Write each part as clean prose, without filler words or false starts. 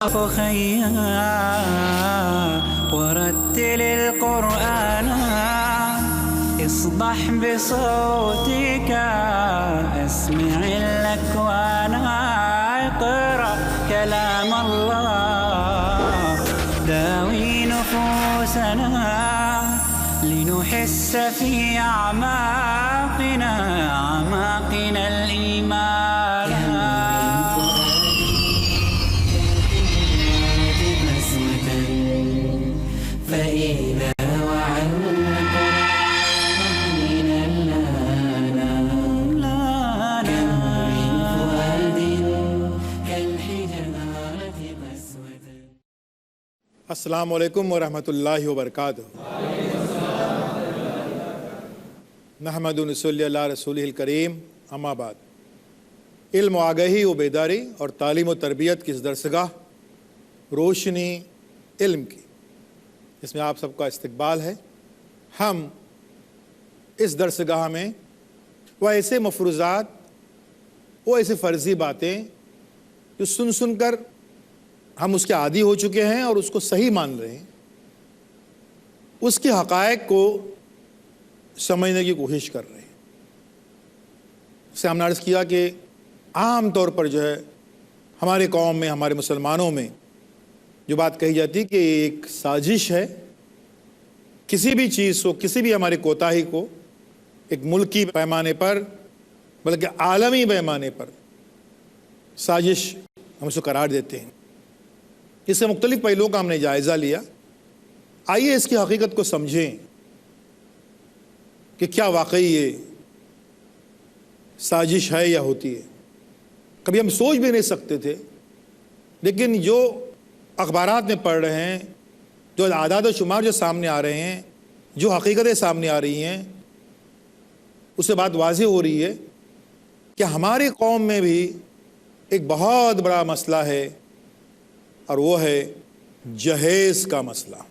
خيا ورتل القرآن اصبح بصوتك اسمع الأكوان اقرأ كلام الله داوي نفوسنا لنحس في أعماقنا الإيمان فإذا وعى القرآن من اللانا كم من فؤاد كالحجارة قسوة. السلام علیکم ورحمۃ اللہ وبرکاتہ. نحمد و نصلی علی رسولہ الکریم. اما بعد، علم و آگہی و بیداری اور تعلیم و تربیت کی اس درسگاہ روشنی علم کی، اس میں آپ سب کا استقبال ہے. ہم اس درسگاہ میں وہ ایسے مفروضات، وہ ایسے فرضی باتیں جو سن کر ہم اس کے عادی ہو چکے ہیں اور اس کو صحیح مان رہے ہیں، اس کے حقائق کو سمجھنے کی کوشش کر رہے ہیں. اس سے ہم نے عرض کیا کہ عام طور پر جو ہے ہمارے قوم میں، ہمارے مسلمانوں میں جو بات کہی جاتی ہے کہ ایک سازش ہے، کسی بھی چیز کو، کسی بھی ہمارے کوتاہی کو ایک ملکی پیمانے پر بلکہ عالمی پیمانے پر سازش ہم اس کو قرار دیتے ہیں. اس سے مختلف پہلوؤں کا ہم نے جائزہ لیا. آئیے اس کی حقیقت کو سمجھیں کہ کیا واقعی یہ سازش ہے یا ہوتی ہے. کبھی ہم سوچ بھی نہیں سکتے تھے، لیکن جو اخبارات میں پڑھ رہے ہیں، جو اعداد و شمار جو سامنے آ رہے ہیں، جو حقیقتیں سامنے آ رہی ہیں، اس سے بات واضح ہو رہی ہے کہ ہماری قوم میں بھی ایک بہت بڑا مسئلہ ہے، اور وہ ہے جہیز کا مسئلہ.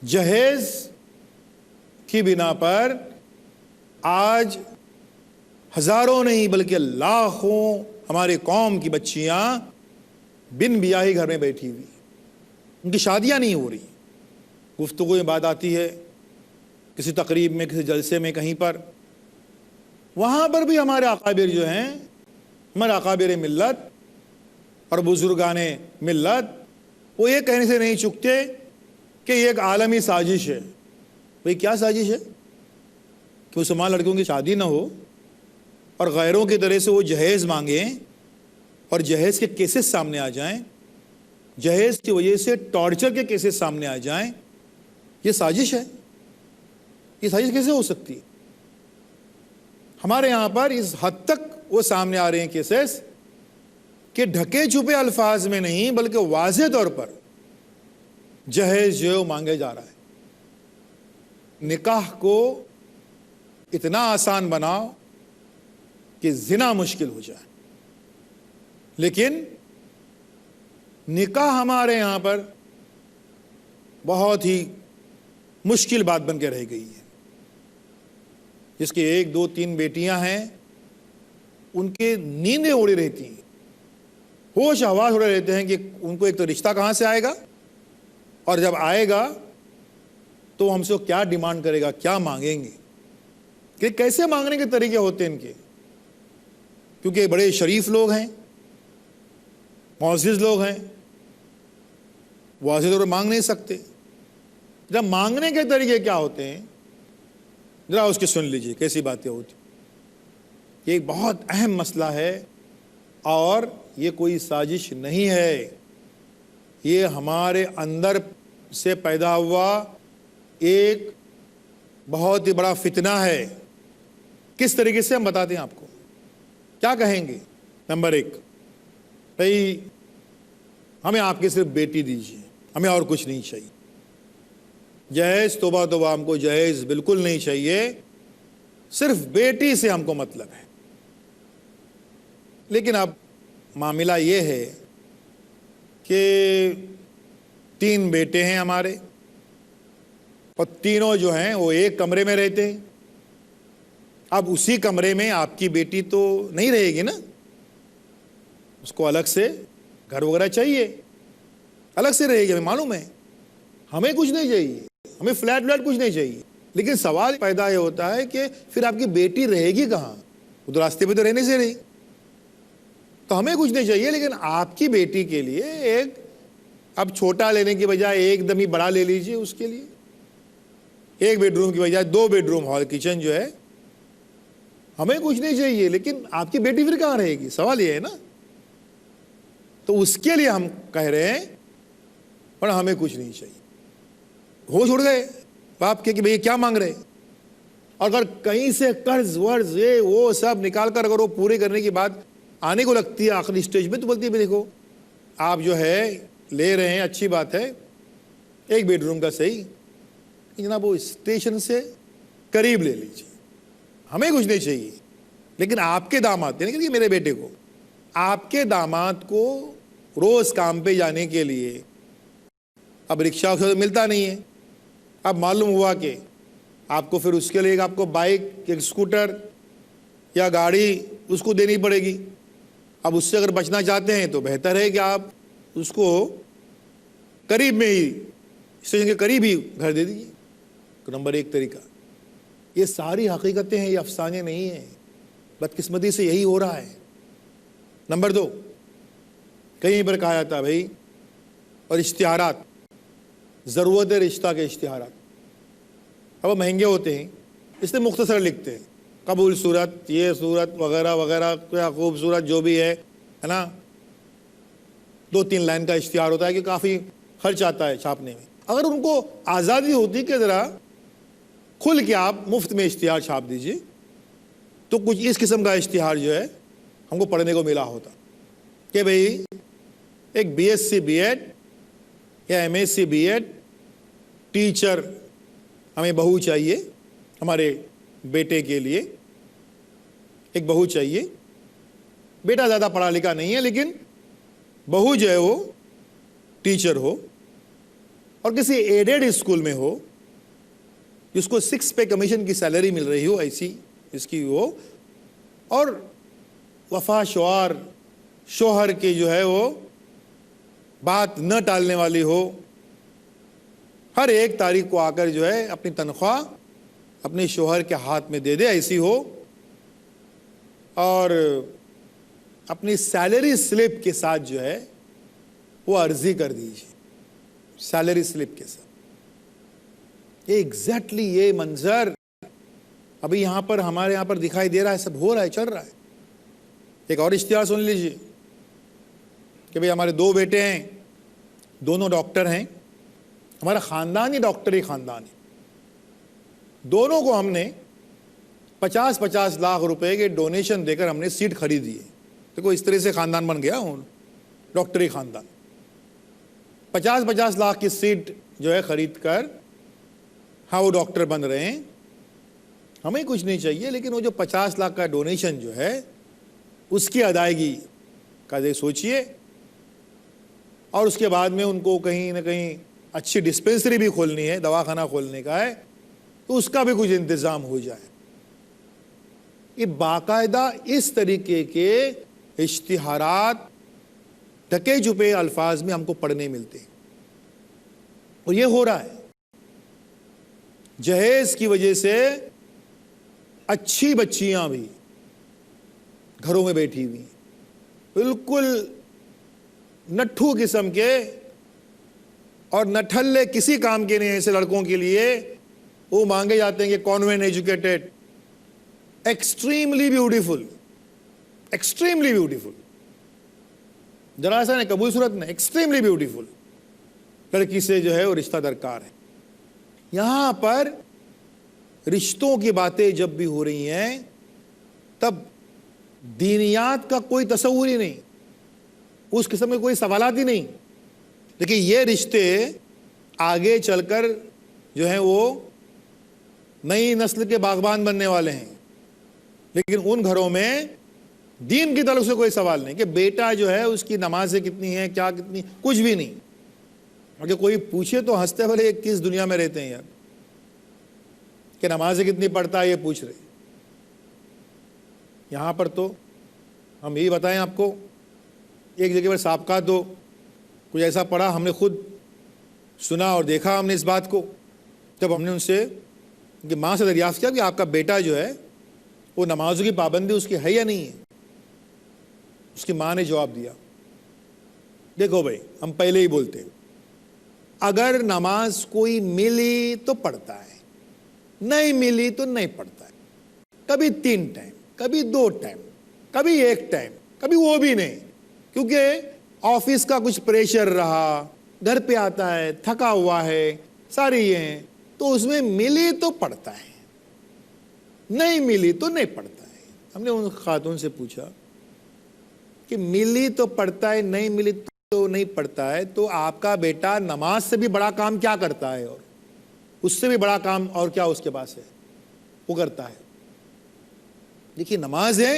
جہیز کی بنا پر آج ہزاروں نہیں بلکہ لاکھوں ہمارے قوم کی بچیاں بن بیاہی گھر میں بیٹھی ہوئی، ان کی شادیاں نہیں ہو رہی. گفتگو میں بات آتی ہے کسی تقریب میں، کسی جلسے میں، کہیں پر، وہاں پر بھی ہمارے اکابر جو ہیں، ہمارے اکابر ملت اور بزرگان ملت، وہ یہ کہنے سے نہیں چکتے کہ یہ ایک عالمی سازش ہے. بھئی کیا سازش ہے؟ کہ مسلمان لڑکیوں کی شادی نہ ہو اور غیروں کی طرح سے وہ جہیز مانگیں اور جہیز کے کیسز سامنے آ جائیں، جہیز کی وجہ سے ٹارچر کے کیسز سامنے آ جائیں. یہ سازش ہے؟ یہ سازش کیسے ہو سکتی ہے؟ ہمارے یہاں پر اس حد تک وہ سامنے آ رہے ہیں کیسز کہ ڈھکے چھپے الفاظ میں نہیں بلکہ واضح طور پر جہیز جو ہے وہ مانگے جا رہا ہے. نکاح کو اتنا آسان بناؤ کہ زنا مشکل ہو جائے، لیکن نکاح ہمارے یہاں پر بہت ہی مشکل بات بن کے رہ گئی ہے. جس کی 1 2 3 بیٹیاں ہیں، ان کے نیندیں اڑی رہتی ہیں، ہوش حواس اڑے رہتے ہیں کہ ان کو ایک تو رشتہ کہاں سے آئے گا، اور جب آئے گا تو ہم سے کیا ڈیمانڈ کرے گا، کیا مانگیں گے، کہ کیسے مانگنے کے طریقے ہوتے ہیں ان کے. کیونکہ بڑے شریف لوگ ہیں، معزز لوگ ہیں، واضح طور پر مانگ نہیں سکتے. جب مانگنے کے طریقے کیا ہوتے ہیں ذرا اس کے سن لیجئے کیسی باتیں ہوتی. یہ ایک بہت اہم مسئلہ ہے اور یہ کوئی سازش نہیں ہے، یہ ہمارے اندر سے پیدا ہوا ایک بہت ہی بڑا فتنہ ہے. کس طریقے سے ہم بتاتے ہیں آپ کو. کیا کہیں گے؟ نمبر 1، بھئی ہمیں آپ کی صرف بیٹی دیجیے، ہمیں اور کچھ نہیں چاہیے. جہیز توبہ ہم کو جہیز بالکل نہیں چاہیے، صرف بیٹی سے ہم کو مطلب ہے. لیکن اب معاملہ یہ ہے کہ 3 بیٹے ہیں ہمارے، اور تینوں جو ہیں وہ ایک کمرے میں رہتے ہیں. اب اسی کمرے میں آپ کی بیٹی تو نہیں رہے گی نا، اس کو الگ سے گھر وغیرہ چاہیے، الگ سے رہے گی، ہمیں معلوم ہے، ہمیں کچھ نہیں چاہیے، ہمیں فلیٹ کچھ نہیں چاہیے، لیکن سوال پیدا یہ ہوتا ہے کہ پھر آپ کی بیٹی رہے گی کہاں؟ وہ تو راستے پہ تو رہنے سے رہی، تو ہمیں کچھ نہیں چاہیے، لیکن آپ کی بیٹی کے لیے ایک، اب چھوٹا لینے کی بجائے ایک دم ہی بڑا لے لیجئے، اس کے لیے ایک بیڈ روم کی بجائے 2 بیڈ روم ہال کچن جو ہے، ہمیں کچھ نہیں چاہیے، لیکن آپ کی بیٹی پھر کہاں رہے گی؟ سوال یہ ہے نا. تو اس کے لیے ہم کہہ رہے ہیں اور ہمیں کچھ نہیں چاہیے. ہوش اڑ گئے باپ کے کہ بھئی کیا مانگ رہے. اگر کہیں سے قرض ورز یہ وہ سب نکال کر اگر وہ پورے کرنے کی بات آنے کو لگتی ہے آخری سٹیج میں، تو بولتی ہے بھی دیکھو آپ جو ہے لے رہے ہیں اچھی بات ہے، ایک بیڈ روم کا صحیح، جناب وہ اسٹیشن سے قریب لے لیجیے، ہمیں کچھ نہیں چاہیے، لیکن آپ کے داماد، یعنی کہ میرے بیٹے کو، آپ کے داماد کو روز کام پہ جانے کے لیے اب رکشہ ملتا نہیں ہے، اب معلوم ہوا کہ آپ کو پھر اس کے لیے آپ کو بائک ایک اسکوٹر یا گاڑی اس کو دینی پڑے گی. اب اس سے اگر بچنا چاہتے ہیں تو بہتر ہے کہ آپ اس کو قریب میں ہی، اسٹیشن کے قریب ہی گھر دے دیجیے. نمبر 1 طریقہ. یہ ساری حقیقتیں ہیں، یہ افسانے نہیں ہیں، بدقسمتی سے یہی ہو رہا ہے. نمبر 2، کہیں پر کہا جاتا بھائی، اور اشتہارات، ضرورت رشتہ کے اشتہارات اب وہ مہنگے ہوتے ہیں، اس لیے مختصر لکھتے ہیں، قبول صورت، یہ صورت وغیرہ وغیرہ، کیا خوبصورت جو بھی ہے نا، 2-3 لائن کا اشتہار ہوتا ہے کہ کافی خرچ آتا ہے چھاپنے میں. اگر ان کو آزادی ہوتی کہ ذرا کھل کے آپ مفت میں اشتہار چھاپ دیجئے، تو کچھ اس قسم کا اشتہار جو ہے ہم کو پڑھنے کو ملا ہوتا کہ بھئی ایک BSc B.Ed یا MSc B.Ed ٹیچر ہمیں بہو چاہیے، ہمارے بیٹے کے لیے ایک بہو چاہیے. بیٹا زیادہ پڑھا لکھا نہیں ہے، لیکن بہو جو ہے وہ ٹیچر ہو اور کسی ایڈیڈ اسکول میں ہو، جس کو 6 پے کمیشن کی سیلری مل رہی ہو، ایسی اس کی ہو، اور وفا شعار شوہر کی جو ہے وہ بات نہ ٹالنے والی ہو، ہر ایک تاریخ کو آ کر جو ہے اپنی تنخواہ اپنے شوہر کے ہاتھ میں دے دے، ایسی ہو، اور اپنی سیلری سلپ کے ساتھ جو ہے وہ عرضی کر دیجیے، سیلری سلپ کے ساتھ. یہ ایگزیکٹلی یہ منظر ابھی یہاں پر ہمارے یہاں پر دکھائی دے رہا ہے، سب ہو رہا ہے، چل رہا ہے. ایک اور اشتہار سن لیجیے کہ بھئی ہمارے 2 بیٹے ہیں، دونوں ڈاکٹر ہیں، ہمارا خاندان ہی ڈاکٹری خاندان ہے، دونوں کو ہم نے 50-50 لاکھ روپے کے ڈونیشن دے کر ہم نے سیٹ خریدی ہے. دیکھو اس طرح سے خاندان بن گیا ہوں، ڈاکٹری خاندان. 50-50 لاکھ کی سیٹ جو ہے خرید کر ہاں وہ ڈاکٹر بن رہے ہیں. ہمیں کچھ نہیں چاہیے، لیکن وہ جو 50 لاکھ کا ڈونیشن جو ہے اس کی ادائیگی کا سوچئے، اور اس کے بعد میں ان کو کہیں نہ کہیں اچھی ڈسپینسری بھی کھولنی ہے، دواخانہ کھولنے کا ہے، تو اس کا بھی کچھ انتظام ہو جائے. یہ باقاعدہ اس طریقے کے اشتہارات ڈھکے چھپے الفاظ میں ہم کو پڑھنے ملتے ہیں، اور یہ ہو رہا ہے. جہیز کی وجہ سے اچھی بچیاں بھی گھروں میں بیٹھی ہوئی، بالکل نٹھو قسم کے اور نٹھلے کسی کام کے نہیں ایسے لڑکوں کے لیے وہ مانگے جاتے ہیں کہ convent educated, extremely beautiful, extremely beautiful, ذرا ایسا نہیں قبول صورت نہیں، ایکسٹریملی بیوٹیفل لڑکی سے جو ہے وہ رشتہ درکار ہے. یہاں پر رشتوں کی باتیں جب بھی ہو رہی ہیں تب دینیات کا کوئی تصور ہی نہیں، اس قسم میں کوئی سوالات ہی نہیں. لیکن یہ رشتے آگے چل کر جو ہیں وہ نئی نسل کے باغبان بننے والے ہیں، لیکن ان گھروں میں دین کی تعلق سے کوئی سوال نہیں کہ بیٹا جو ہے اس کی نمازیں کتنی ہیں، کیا کتنی، کچھ بھی نہیں. اگر کوئی پوچھے تو ہنستے بھلے کس دنیا میں رہتے ہیں یار کہ نمازیں کتنی پڑھتا ہے یہ پوچھ رہے. یہاں پر تو ہم یہی بتائیں آپ کو ایک جگہ پر سابقہ تو کچھ ایسا پڑھا، ہم نے خود سنا اور دیکھا ہم نے اس بات کو، جب ہم نے ان سے ان کی ماں سے دریافت کیا کہ آپ کا بیٹا جو ہے وہ نمازوں کی پابندی اس کی ہے یا نہیں ہے، اس کی ماں نے جواب دیا، دیکھو بھائی ہم پہلے ہی بولتے ہیں، اگر نماز کوئی ملی تو پڑھتا ہے، نہیں ملی تو نہیں پڑھتا ہے، کبھی 3 ٹائم، کبھی 2 ٹائم، کبھی 1 ٹائم، کبھی وہ بھی نہیں، کیونکہ آفس کا کچھ پریشر رہا، گھر پہ آتا ہے تھکا ہوا ہے، ساری یہ ہیں، تو اس میں ملی تو پڑھتا ہے، نہیں ملی تو نہیں پڑھتا ہے۔ ہم نے ان خاتون سے پوچھا کہ ملی تو پڑھتا ہے، نہیں ملی تو نہیں پڑھتا ہے، تو آپ کا بیٹا نماز سے بھی بڑا کام کیا کرتا ہے، اور اس سے بھی بڑا کام اور کیا اس کے پاس ہے وہ کرتا ہے؟ دیکھیے نماز ہے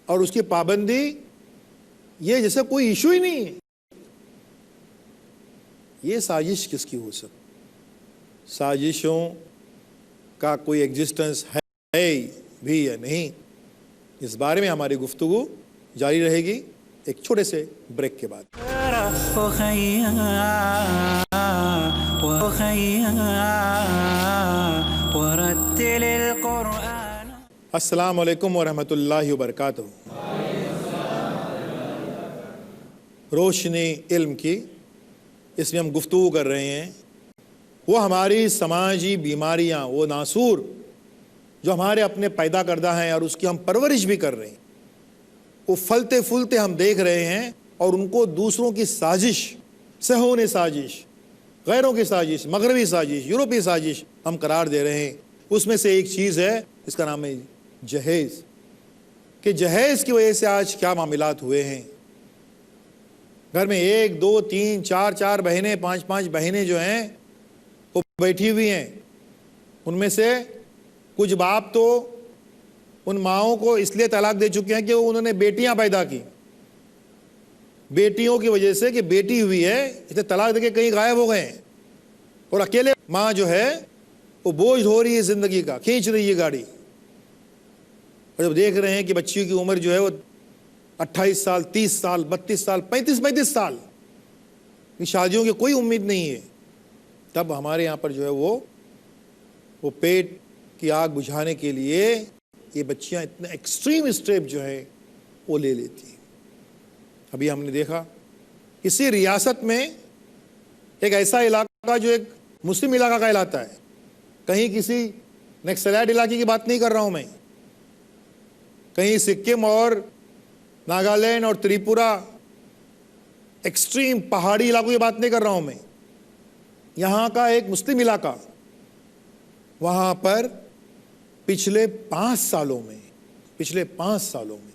اور اس کی پابندی یہ جیسے کوئی ایشو ہی نہیں ہے۔ یہ سازش کس کی ہو سکتی؟ سازشوں کا کوئی ایگزسٹنس ہے بھی یا نہیں، اس بارے میں ہماری گفتگو جاری رہے گی ایک چھوٹے سے بریک کے بعد۔ ورتل القرآن۔ السلام علیکم ورحمۃ اللہ وبرکاتہ۔ روشنی علم کی، اس میں ہم گفتگو کر رہے ہیں وہ ہماری سماجی بیماریاں، وہ ناسور جو ہمارے اپنے پیدا کردہ ہیں اور اس کی ہم پرورش بھی کر رہے ہیں، وہ پھلتے پھولتے ہم دیکھ رہے ہیں، اور ان کو دوسروں کی سازش، صہیونی سازش، غیروں کی سازش، مغربی سازش، یورپی سازش ہم قرار دے رہے ہیں۔ اس میں سے ایک چیز ہے، اس کا نام ہے جہیز، کہ جہیز کی وجہ سے آج کیا معاملات ہوئے ہیں۔ گھر میں 1 2 3 4 بہنیں، 5 بہنیں جو ہیں وہ بیٹھی ہوئی ہیں، ان میں سے کچھ باپ تو ان ماؤں کو اس لیے طلاق دے چکے ہیں کہ انہوں نے بیٹیاں پیدا کی، بیٹیوں کی وجہ سے کہ بیٹی ہوئی ہے اس لیے طلاق دے کے کہیں غائب ہو گئے ہیں، اور اکیلے ماں جو ہے وہ بوجھ ڈھو رہی ہے زندگی کا، کھینچ رہی ہے گاڑی، اور جب دیکھ رہے ہیں کہ بچیوں کی عمر جو ہے وہ 28 سال 30 سال 32 سال 35 سال، شادیوں کی کوئی امید نہیں ہے، تب ہمارے یہاں پر جو ہے وہ پیٹ کی آگ بجھانے کے لیے یہ بچیاں اتنا ایکسٹریم اسٹیپ جو ہے وہ لے لیتی ہیں۔ ابھی ہم نے دیکھا اسی ریاست میں ایک ایسا علاقہ جو ایک مسلم علاقہ کہلاتا ہے، کہیں کسی نیکسلائٹ علاقے کی بات نہیں کر رہا ہوں میں، کہیں سکم اور ناگالینڈ اور تریپورہ ایکسٹریم پہاڑی علاقوں کی بات نہیں کر رہا ہوں میں، یہاں کا ایک مسلم علاقہ، وہاں پر پچھلے 5 سالوں میں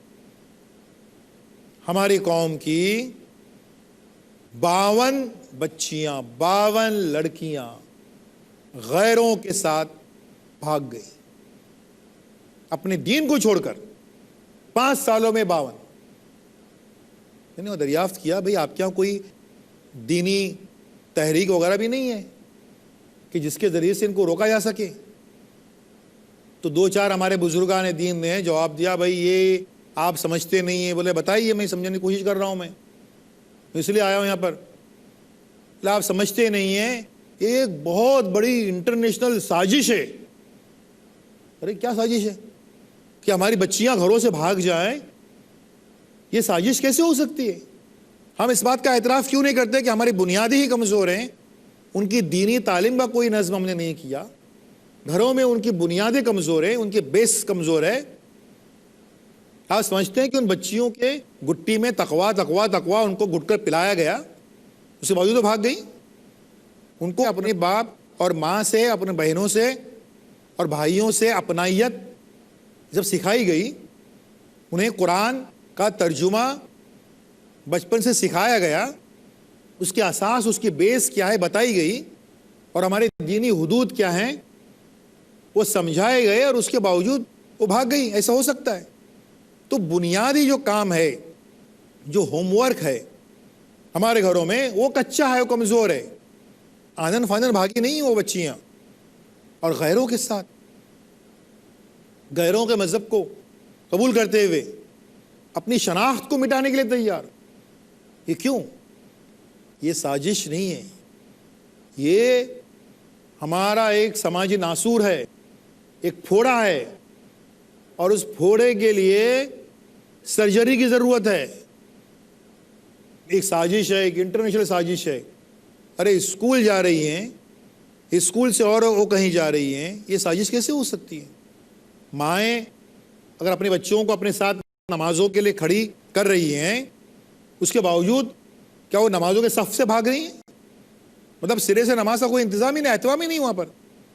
ہماری قوم کی 52 بچیاں، 52 لڑکیاں غیروں کے ساتھ بھاگ گئی، اپنے دین کو چھوڑ کر 5 سالوں میں 52۔ میں نے دریافت کیا بھئی آپ کے یہاں کوئی دینی تحریک وغیرہ بھی نہیں ہے کہ جس کے ذریعے سے ان کو روکا جا سکے؟ تو 2-4 ہمارے بزرگان دین نے جواب دیا بھئی یہ آپ سمجھتے نہیں ہیں۔ بولے بتائیے، میں سمجھنے کی کوشش کر رہا ہوں، میں اس لیے آیا ہوں یہاں پر۔ آپ سمجھتے نہیں ہیں، یہ ایک بہت بڑی انٹرنیشنل سازش ہے۔ ارے کیا سازش ہے کہ ہماری بچیاں گھروں سے بھاگ جائیں؟ یہ سازش کیسے ہو سکتی ہے؟ ہم اس بات کا اعتراف کیوں نہیں کرتے کہ ہماری بنیادی ہی کمزور ہیں، ان کی دینی تعلیم کا کوئی نظم ہم نے نہیں کیا، گھروں میں ان کی بنیادیں کمزور ہیں، ان کی بیس کمزور ہے۔ آپ سمجھتے ہیں کہ ان بچیوں کے گٹی میں تقویٰ ان کو گھٹ کر پلایا گیا، اس کے باوجود وہ بھاگ گئی؟ ان کو اپنے باپ اور ماں سے، اپنے بہنوں سے اور بھائیوں سے اپنائیت جب سکھائی گئی، انہیں قرآن کا ترجمہ بچپن سے سکھایا گیا، اس کے اساس، اس کی بیس کیا ہے بتائی گئی، اور ہمارے دینی حدود کیا ہیں وہ سمجھائے گئے، اور اس کے باوجود وہ بھاگ گئی۔ ایسا ہو سکتا ہے؟ تو بنیادی جو کام ہے، جو ہوم ورک ہے ہمارے گھروں میں، وہ کچا ہے، وہ کمزور ہے۔ آنن فانن بھاگی نہیں وہ بچیاں، اور غیروں کے ساتھ، غیروں کے مذہب کو قبول کرتے ہوئے اپنی شناخت کو مٹانے کے لیے تیار. یہ کیوں؟ یہ سازش نہیں ہے، یہ ہمارا ایک سماجی ناسور ہے، ایک پھوڑا ہے، اور اس پھوڑے کے لیے سرجری کی ضرورت ہے. ایک سازش ہے، ایک انٹرنیشنل سازش ہے. ارے اسکول جا رہی ہیں، اسکول سے اور وہ کہیں جا رہی ہیں، یہ سازش کیسے ہو سکتی ہے؟ مائیں اگر اپنے بچوں کو اپنے ساتھ نمازوں کے لیے کھڑی کر رہی ہیں، اس کے باوجود کیا وہ نمازوں کے صف سے بھاگ رہی ہیں؟ مطلب سرے سے نماز کا کوئی انتظام ہی نہیں، اہتمام ہی نہیں وہاں پر،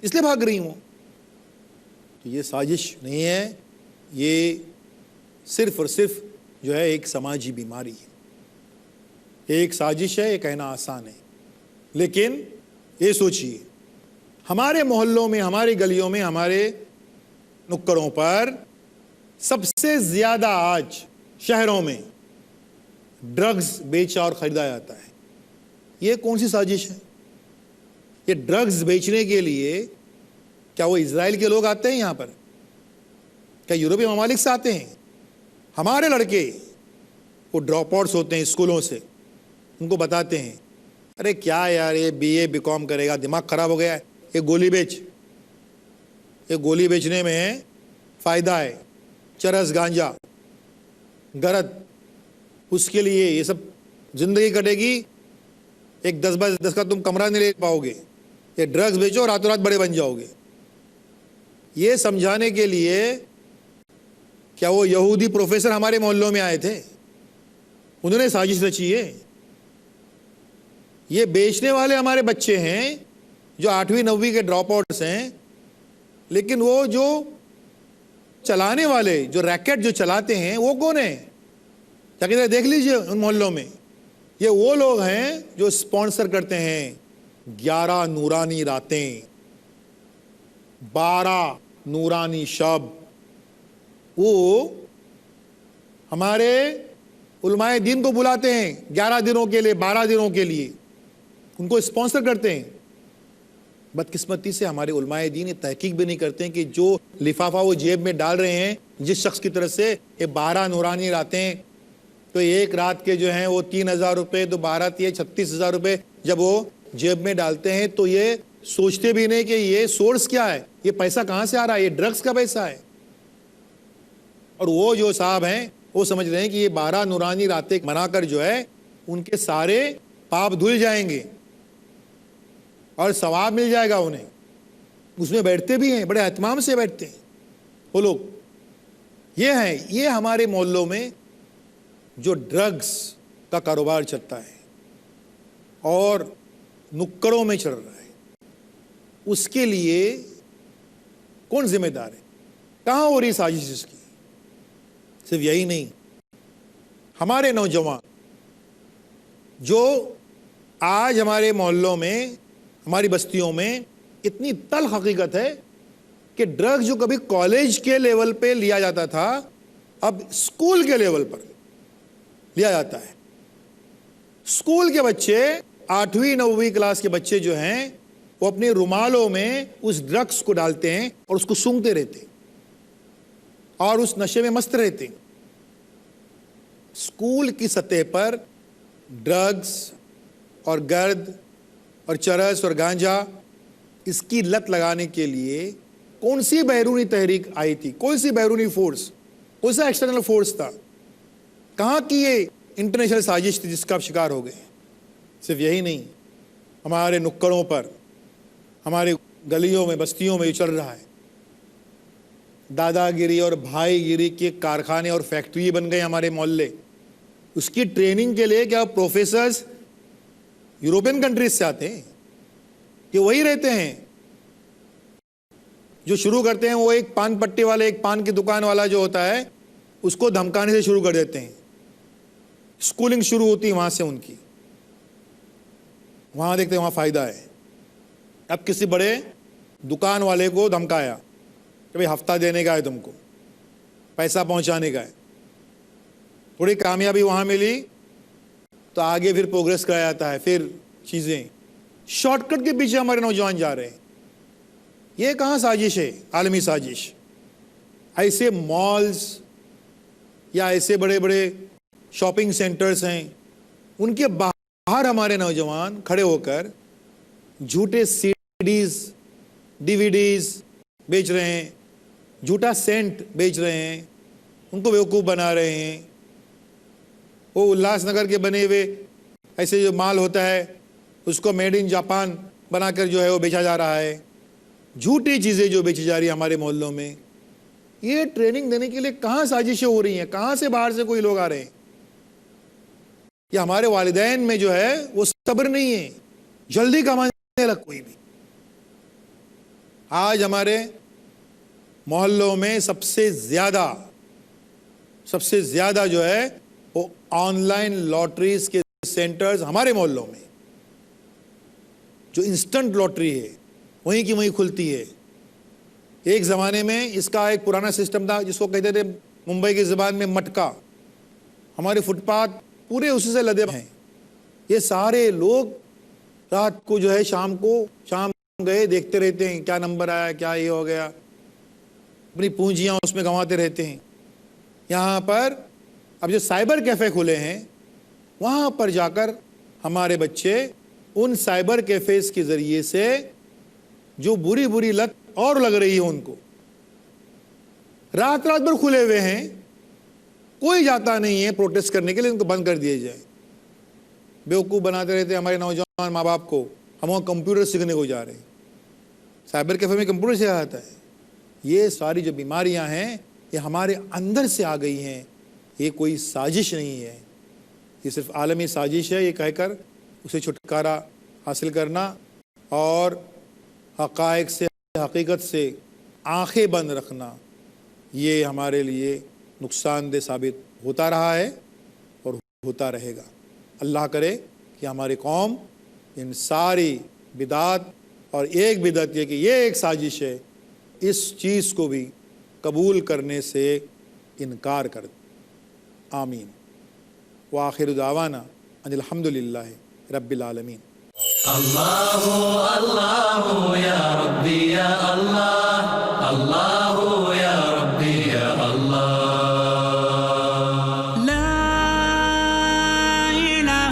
اس لیے بھاگ رہی ہوں. تو یہ سازش نہیں ہے، یہ صرف اور صرف جو ہے ایک سماجی بیماری ہے. ایک سازش ہے، یہ کہنا آسان ہے، لیکن یہ سوچئے ہمارے محلوں میں، ہماری گلیوں میں، ہمارے نکڑوں پر سب سے زیادہ آج شہروں میں ڈرگز بیچا اور خریدا جاتا ہے. یہ کون سی سازش ہے؟ یہ ڈرگز بیچنے کے لیے کیا وہ اسرائیل کے لوگ آتے ہیں یہاں پر؟ کیا یورپی ممالک سے آتے ہیں؟ ہمارے لڑکے وہ ڈراپ آؤٹس ہوتے ہیں اسکولوں سے، ان کو بتاتے ہیں ارے کیا یار یہ بی اے بی کام کرے گا، دماغ خراب ہو گیا ہے، یہ گولی بیچ، یہ گولی بیچنے میں فائدہ ہے، چرس گانجا گرد، اس کے لیے یہ سب زندگی کٹے گی، ایک 10 کا تم کمرہ نہیں لے پاؤ گے، یہ ڈرگز بیچو راتوں رات بڑے بن جاؤ گے. یہ سمجھانے کے لیے کیا وہ یہودی پروفیسر ہمارے محلوں میں آئے تھے؟ انہوں نے سازش رچی ہے. یہ بیچنے والے ہمارے بچے ہیں جو 8ویں 9ویں کے ڈراپ آؤٹس ہیں، لیکن وہ جو چلانے والے، جو ریکٹ جو چلاتے ہیں، وہ کون ہیں؟ کیا کہتے ہیں دیکھ لیجئے ان محلوں میں. یہ وہ لوگ ہیں جو اسپانسر کرتے ہیں 11 نورانی راتیں، 12 نورانی شب. وہ ہمارے علماء دین کو بلاتے ہیں 11 دنوں کے لیے، 12 دنوں کے لیے، ان کو اسپانسر کرتے ہیں. بدقسمتی سے ہمارے علماء دین یہ تحقیق بھی نہیں کرتے ہیں کہ جو لفافہ وہ جیب میں ڈال رہے ہیں جس شخص کی طرف سے، یہ 12 نورانی راتیں، تو ایک رات کے جو ہیں وہ 3,000 روپے، تو 12 تیے 36,000 روپے جب وہ جیب میں ڈالتے ہیں تو یہ سوچتے بھی نہیں کہ یہ سورس کیا ہے، یہ پیسہ کہاں سے آ رہا ہے، یہ ڈرگز کا پیسہ ہے. اور وہ جو صاحب ہیں وہ سمجھ رہے ہیں کہ یہ 12 نورانی راتیں منا کر جو ہے ان کے سارے پاپ دھل جائیں گے اور ثواب مل جائے گا انہیں. اس میں بیٹھتے بھی ہیں، بڑے اہتمام سے بیٹھتے ہیں وہ لوگ. یہ ہیں، یہ ہمارے محلوں میں جو ڈرگز کا کاروبار چلتا ہے اور نکڑوں میں چل رہا ہے، اس کے لیے کون ذمہ دار ہے؟ کہاں ہو رہی سازش اس کی؟ صرف یہی نہیں، ہمارے نوجوان جو آج ہمارے محلوں میں، ہماری بستیوں میں اتنی تلخ حقیقت ہے کہ ڈرگ جو کبھی کالج کے لیول پہ لیا جاتا تھا، اب اسکول کے لیول پر لیا جاتا ہے. اسکول کے بچے 8ویں 9ویں کلاس کے بچے جو ہیں وہ اپنے رومالوں میں اس ڈرگس کو ڈالتے ہیں اور اس کو سونگھتے رہتے ہیں اور اس نشے میں مست رہتے ہیں. اسکول کی سطح پر ڈرگس اور گرد اور چرس اور گانجا، اس کی لت لگانے کے لیے کون سی بیرونی تحریک آئی تھی؟ کون سی بیرونی فورس، کون سا ایکسٹرنل فورس تھا؟ کہاں کی یہ انٹرنیشنل سازش تھی جس کا آپ شکار ہو گئے؟ صرف یہی نہیں، ہمارے نکڑوں پر، ہمارے گلیوں میں، بستیوں میں یہ چل رہا ہے. دادا گیری اور بھائی گیری کے کارخانے اور فیکٹری بن گئے ہمارے محلے. اس کی ٹریننگ کے لیے کیا پروفیسرز یورپین کنٹریز سے آتے ہیں کہ وہی رہتے ہیں؟ جو شروع کرتے ہیں وہ ایک پان پٹی والے، ایک پان کی دکان والا جو ہوتا ہے، اس کو دھمکانے سے شروع کر دیتے ہیں. اسکولنگ شروع ہوتی ہے وہاں سے ان کی، وہاں دیکھتے ہیں وہاں فائدہ ہے. اب کسی بڑے دکان والے کو دھمکایا کہ بھئی ہفتہ دینے کا ہے، تم کو پیسہ پہنچانے کا ہے. تھوڑی کامیابی وہاں ملی تو آگے پھر پروگریس کرایا جاتا ہے، پھر چیزیں شارٹ کٹ کے پیچھے ہمارے نوجوان جا رہے ہیں. یہ کہاں سازش ہے؟ عالمی سازش. ایسے مالز، یا ایسے بڑے بڑے شاپنگ سینٹرز ہیں، ان کے باہر ہمارے نوجوان کھڑے ہو کر جھوٹے CDs DVDs بیچ رہے ہیں، جھوٹا سینٹ بیچ رہے ہیں، ان کو بیوقوف بنا رہے ہیں۔ وہ الاس نگر کے بنے ہوئے ایسے جو مال ہوتا ہے اس کو میڈ ان جاپان بنا کر جو ہے وہ بیچا جا رہا ہے، جھوٹی چیزیں جو بیچی جا رہی ہیں ہمارے محلوں میں۔ یہ ٹریننگ دینے کے لیے کہاں سازشیں ہو رہی ہیں؟ کہاں سے باہر سے کوئی لوگ آ رہے ہیں؟ یہ ہمارے والدین میں جو ہے وہ صبر نہیں ہے، جلدی کمانے لگ کوئی بھی۔ آج ہمارے محلوں میں سب سے زیادہ جو ہے وہ آن لائن لاٹریز کے سینٹرز ہمارے محلوں میں، جو انسٹنٹ لاٹری ہے وہیں کی وہیں کھلتی ہے۔ ایک زمانے میں اس کا ایک پرانا سسٹم تھا جس کو کہتے تھے ممبئی کی زبان میں مٹکا، ہمارے فٹ پاتھ پورے اسی سے لدے ہیں۔ یہ سارے لوگ رات کو جو ہے شام گئے دیکھتے رہتے ہیں کیا نمبر آیا، کیا یہ ہو گیا، اپنی پونجیاں اس میں گنواتے رہتے ہیں۔ یہاں پر اب جو سائبر کیفے کھلے ہیں وہاں پر جا کر ہمارے بچے ان سائبر کیفیز کے ذریعے سے جو بری لت اور لگ رہی ہے ان کو، رات بھر کھلے ہوئے ہیں، کوئی جاتا نہیں ہے پروٹیسٹ کرنے کے لیے ان کو بند کر دیے جائے۔ بیوقوف بناتے رہتے ہیں ہمارے نوجوان ماں باپ کو، ہم وہاں کمپیوٹر سیکھنے کو جا رہے ہیں، سائبر کیفے میں کمپیوٹر سکھایا جاتا ہے۔ یہ ساری جو بیماریاں ہیں یہ ہمارے اندر سے آ گئی ہیں، یہ کوئی سازش نہیں ہے، یہ صرف عالمی سازش ہے۔ یہ کہہ کر اسے چھٹکارا حاصل کرنا اور حقائق سے، حقیقت سے آنکھیں بند رکھنا، یہ ہمارے لیے نقصان دہ ثابت ہوتا رہا ہے اور ہوتا رہے گا۔ اللہ کرے کہ ہماری قوم ان ساری بدعات، اور ایک بدعت یہ کہ یہ ایک سازش ہے، اس چیز کو بھی قبول کرنے سے انکار کر دے۔ آمین۔ وآخر دعوانا ان الحمدللہ رب العالمین۔ اللہ یا ربی یا اللہ، اللہ